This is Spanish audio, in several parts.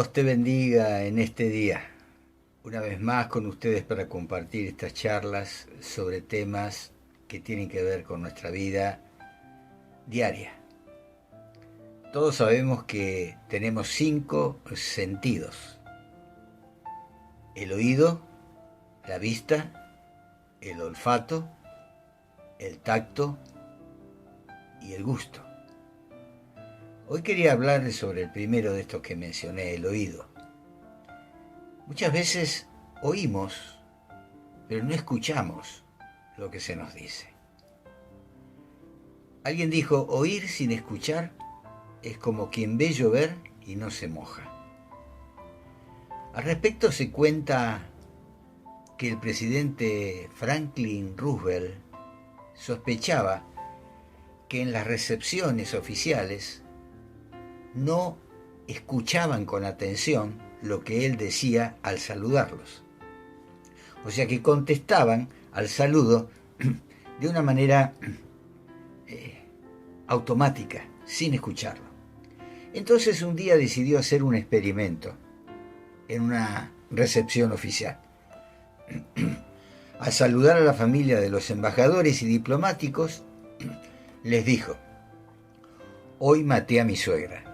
Dios te bendiga en este día. Una vez más con ustedes para compartir estas charlas sobre temas que tienen que ver con nuestra vida diaria. Todos sabemos que tenemos 5 sentidos: el oído, la vista, el olfato, el tacto y el gusto. Hoy quería hablarles sobre el primero de estos que mencioné, el oído. Muchas veces oímos, pero no escuchamos lo que se nos dice. Alguien dijo, oír sin escuchar es como quien ve llover y no se moja. Al respecto se cuenta que el presidente Franklin Roosevelt sospechaba que en las recepciones oficiales no escuchaban con atención lo que él decía al saludarlos. O sea que contestaban al saludo de una manera automática, sin escucharlo. Entonces un día decidió hacer un experimento en una recepción oficial. Al saludar a la familia de los embajadores y diplomáticos, les dijo, hoy maté a mi suegra.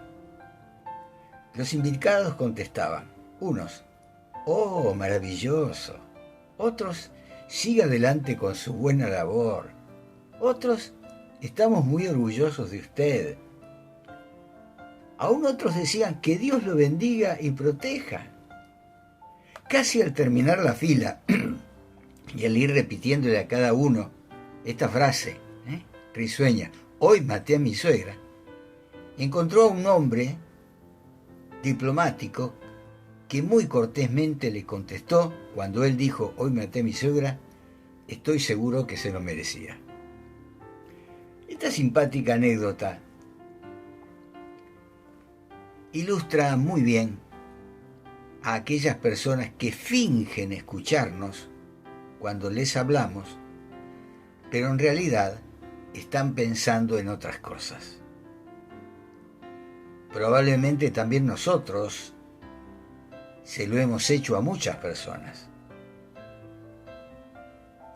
Los invitados contestaban, unos, oh, maravilloso. Otros, siga adelante con su buena labor. Otros, estamos muy orgullosos de usted. Aún otros decían, que Dios lo bendiga y proteja. Casi al terminar la fila y al ir repitiéndole a cada uno esta frase risueña, hoy maté a mi suegra, encontró a un hombre diplomático que muy cortésmente le contestó cuando él dijo, hoy maté a mi suegra, estoy seguro que se lo merecía. Esta simpática anécdota ilustra muy bien a aquellas personas que fingen escucharnos cuando les hablamos, pero en realidad están pensando en otras cosas. Probablemente también nosotros se lo hemos hecho a muchas personas.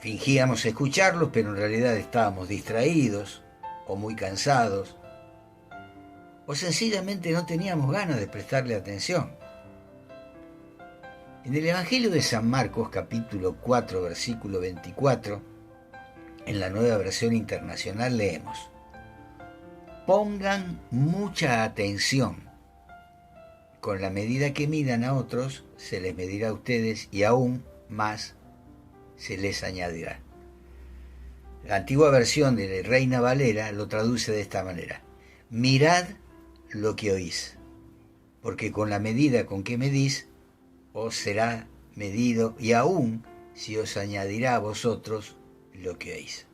Fingíamos escucharlos, pero en realidad estábamos distraídos o muy cansados, o sencillamente no teníamos ganas de prestarle atención. En el Evangelio de San Marcos, capítulo 4, versículo 24, en la Nueva Versión Internacional leemos, pongan mucha atención. Con la medida que midan a otros, se les medirá a ustedes y aún más se les añadirá. La antigua versión de la Reina Valera lo traduce de esta manera. Mirad lo que oís, porque con la medida con que medís, os será medido y aún se os añadirá a vosotros lo que oís.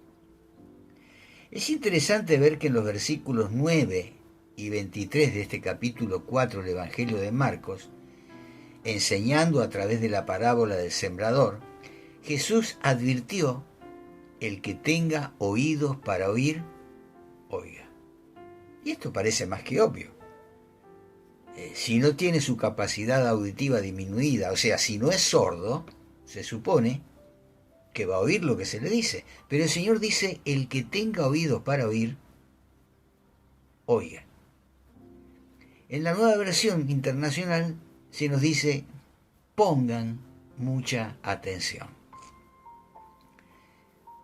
Es interesante ver que en los versículos 9 y 23 de este capítulo 4 del Evangelio de Marcos, enseñando a través de la parábola del sembrador, Jesús advirtió, el que tenga oídos para oír, oiga. Y esto parece más que obvio. Si no tiene su capacidad auditiva disminuida, o sea, si no es sordo, se supone que va a oír lo que se le dice. Pero el Señor dice, el que tenga oídos para oír, oiga. En la Nueva Versión Internacional se nos dice, pongan mucha atención.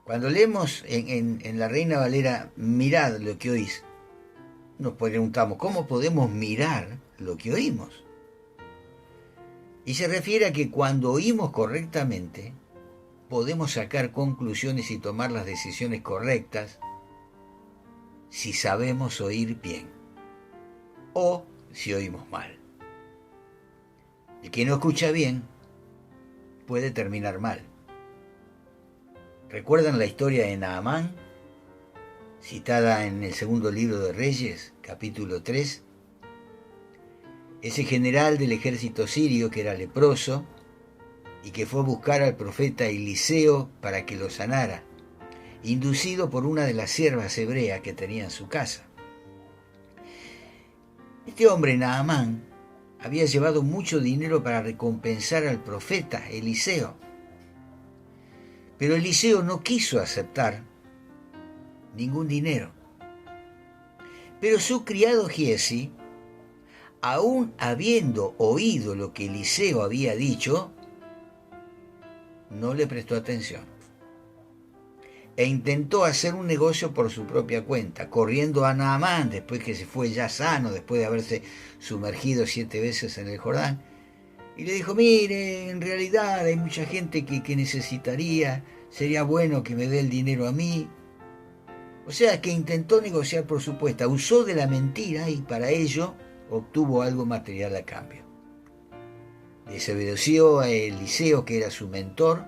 Cuando leemos en la Reina Valera, mirad lo que oís, nos preguntamos, ¿cómo podemos mirar lo que oímos? Y se refiere a que cuando oímos correctamente, podemos sacar conclusiones y tomar las decisiones correctas si sabemos oír bien o si oímos mal. El que no escucha bien puede terminar mal. ¿Recuerdan la historia de Naamán, citada en el segundo libro de Reyes, capítulo 3? Ese general del ejército sirio que era leproso y que fue a buscar al profeta Eliseo para que lo sanara, inducido por una de las siervas hebreas que tenía en su casa. Este hombre, Naamán, había llevado mucho dinero para recompensar al profeta Eliseo. Pero Eliseo no quiso aceptar ningún dinero. Pero su criado Giezi, aún habiendo oído lo que Eliseo había dicho, no le prestó atención e intentó hacer un negocio por su propia cuenta, corriendo a Naamán después que se fue ya sano, después de haberse sumergido 7 veces en el Jordán, y le dijo: mire, en realidad hay mucha gente que necesitaría, sería bueno que me dé el dinero a mí. O sea que intentó negociar por su cuenta, usó de la mentira y para ello obtuvo algo material a cambio. Desobedeció a Eliseo, que era su mentor,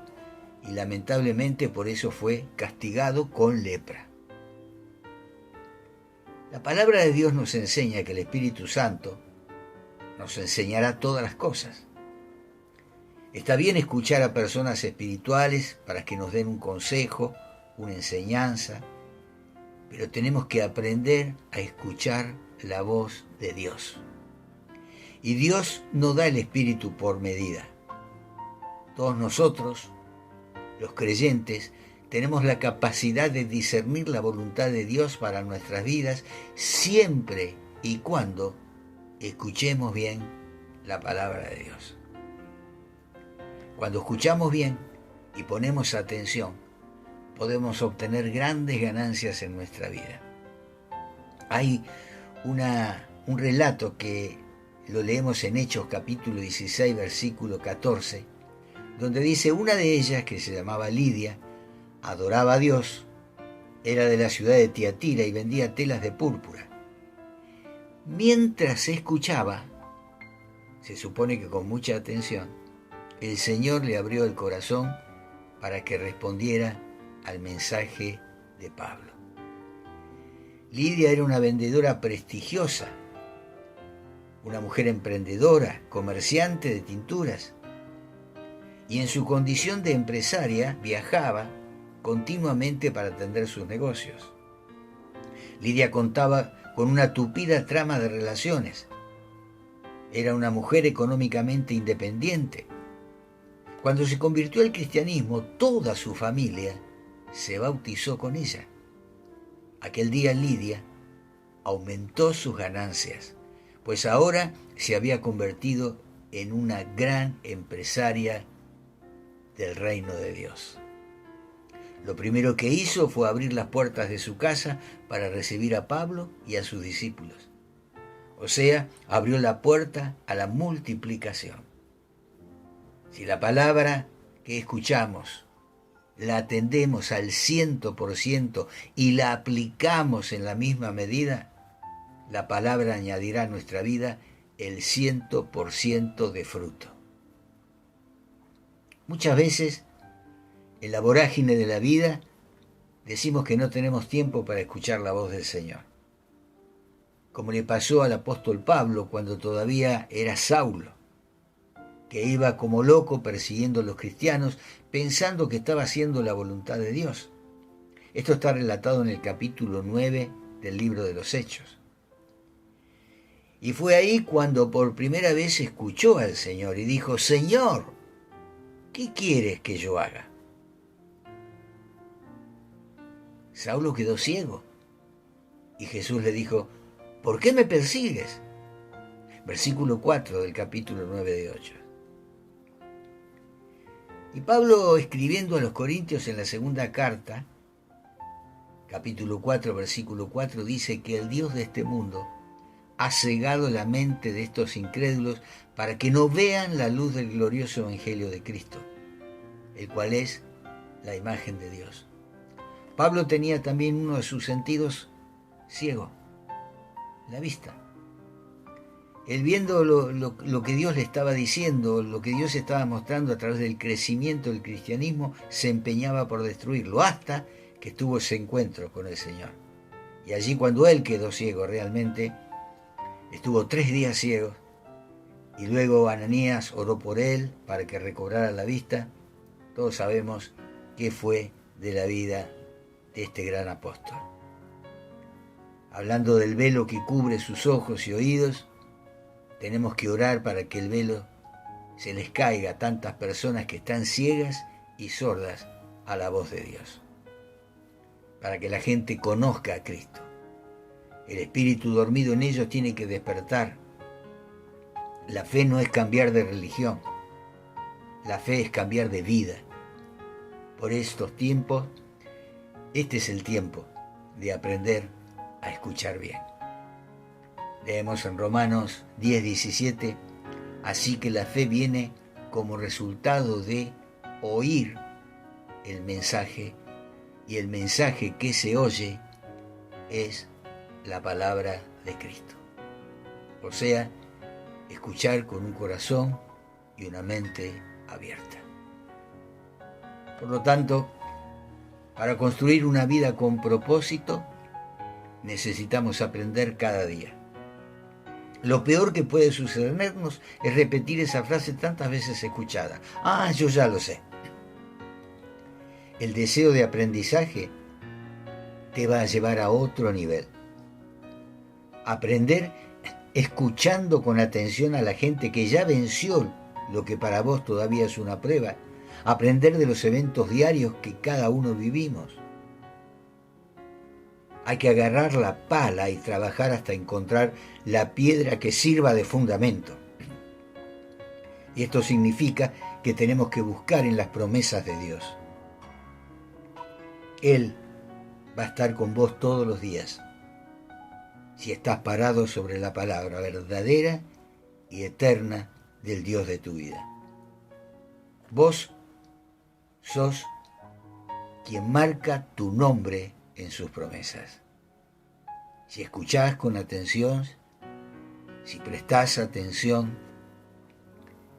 y lamentablemente por eso fue castigado con lepra. La palabra de Dios nos enseña que el Espíritu Santo nos enseñará todas las cosas. Está bien escuchar a personas espirituales para que nos den un consejo, una enseñanza, pero tenemos que aprender a escuchar la voz de Dios. Y Dios no da el Espíritu por medida. Todos nosotros, los creyentes, tenemos la capacidad de discernir la voluntad de Dios para nuestras vidas siempre y cuando escuchemos bien la palabra de Dios. Cuando escuchamos bien y ponemos atención, podemos obtener grandes ganancias en nuestra vida. Hay un relato que lo leemos en Hechos capítulo 16, versículo 14, donde dice: una de ellas, que se llamaba Lidia, adoraba a Dios, era de la ciudad de Tiatira y vendía telas de púrpura. Mientras escuchaba, se supone que con mucha atención, el Señor le abrió el corazón para que respondiera al mensaje de Pablo. Lidia era una vendedora prestigiosa, una mujer emprendedora, comerciante de tinturas, y en su condición de empresaria viajaba continuamente para atender sus negocios. Lidia contaba con una tupida trama de relaciones. Era una mujer económicamente independiente. Cuando se convirtió al cristianismo, toda su familia se bautizó con ella. Aquel día Lidia aumentó sus ganancias, pues ahora se había convertido en una gran empresaria del reino de Dios. Lo primero que hizo fue abrir las puertas de su casa para recibir a Pablo y a sus discípulos. O sea, abrió la puerta a la multiplicación. Si la palabra que escuchamos la atendemos al 100% y la aplicamos en la misma medida, la palabra añadirá a nuestra vida el 100% de fruto. Muchas veces, en la vorágine de la vida, decimos que no tenemos tiempo para escuchar la voz del Señor. Como le pasó al apóstol Pablo cuando todavía era Saulo, que iba como loco persiguiendo a los cristianos, pensando que estaba haciendo la voluntad de Dios. Esto está relatado en el capítulo 9 del libro de los Hechos. Y fue ahí cuando por primera vez escuchó al Señor y dijo: Señor, ¿qué quieres que yo haga? Saulo quedó ciego y Jesús le dijo: ¿por qué me persigues? Versículo 4 del capítulo 9 de Hechos. Y Pablo, escribiendo a los Corintios en la segunda carta, capítulo 4, versículo 4, dice que el Dios de este mundo ha cegado la mente de estos incrédulos para que no vean la luz del glorioso evangelio de Cristo, el cual es la imagen de Dios. Pablo tenía también uno de sus sentidos ciego, la vista. Él, viendo lo que Dios le estaba diciendo, lo que Dios estaba mostrando a través del crecimiento del cristianismo, se empeñaba por destruirlo, hasta que tuvo ese encuentro con el Señor. Y allí, cuando él quedó ciego realmente, estuvo 3 días ciego, y luego Ananías oró por él para que recobrara la vista. Todos sabemos qué fue de la vida de este gran apóstol. Hablando del velo que cubre sus ojos y oídos, Tenemos que orar para que el velo se les caiga a tantas personas que están ciegas y sordas a la voz de Dios. Para que la gente conozca a Cristo. El espíritu dormido en ellos tiene que despertar. La fe no es cambiar de religión. La fe es cambiar de vida. Por estos tiempos, este es el tiempo de aprender a escuchar bien. Leemos en Romanos 10:17, así que la fe viene como resultado de oír el mensaje, y el mensaje que se oye es la palabra de Cristo. O sea, escuchar con un corazón y una mente abierta. Por lo tanto, para construir una vida con propósito, necesitamos aprender cada día. Lo peor que puede sucedernos es repetir esa frase tantas veces escuchada. Ah, yo ya lo sé. El deseo de aprendizaje te va a llevar a otro nivel. Aprender escuchando con atención a la gente que ya venció lo que para vos todavía es una prueba. Aprender de los eventos diarios que cada uno vivimos. Hay que agarrar la pala y trabajar hasta encontrar la piedra que sirva de fundamento. Y esto significa que tenemos que buscar en las promesas de Dios. Él va a estar con vos todos los días, si estás parado sobre la palabra verdadera y eterna del Dios de tu vida. Vos sos quien marca tu nombre en sus promesas. Si escuchás con atención, si prestás atención,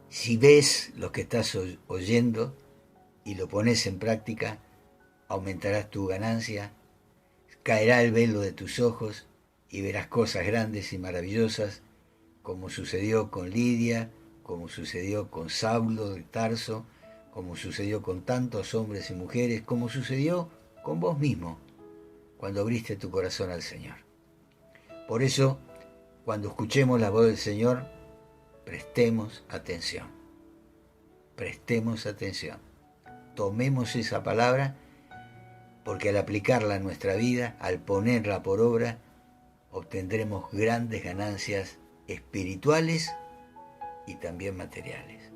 si ves lo que estás oyendo y lo pones en práctica, aumentarás tu ganancia, caerá el velo de tus ojos y verás cosas grandes y maravillosas, como sucedió con Lidia, como sucedió con Saulo de Tarso, como sucedió con tantos hombres y mujeres, como sucedió con vos mismo, cuando abriste tu corazón al Señor. Por eso, cuando escuchemos la voz del Señor, prestemos atención. Prestemos atención. Tomemos esa palabra, porque al aplicarla en nuestra vida, al ponerla por obra, obtendremos grandes ganancias espirituales y también materiales.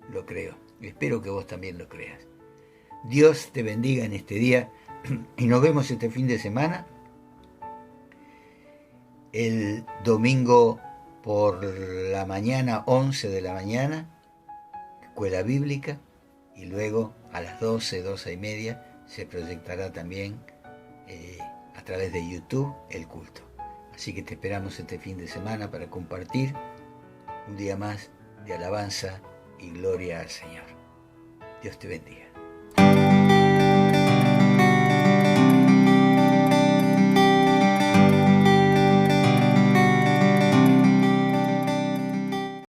Lo creo. Espero que vos también lo creas. Dios te bendiga en este día y nos vemos este fin de semana. El domingo por la mañana, 11 de la mañana, escuela bíblica, y luego a las 12:30 se proyectará también a través de YouTube el culto. Así que te esperamos este fin de semana para compartir un día más de alabanza y gloria al Señor. Dios te bendiga.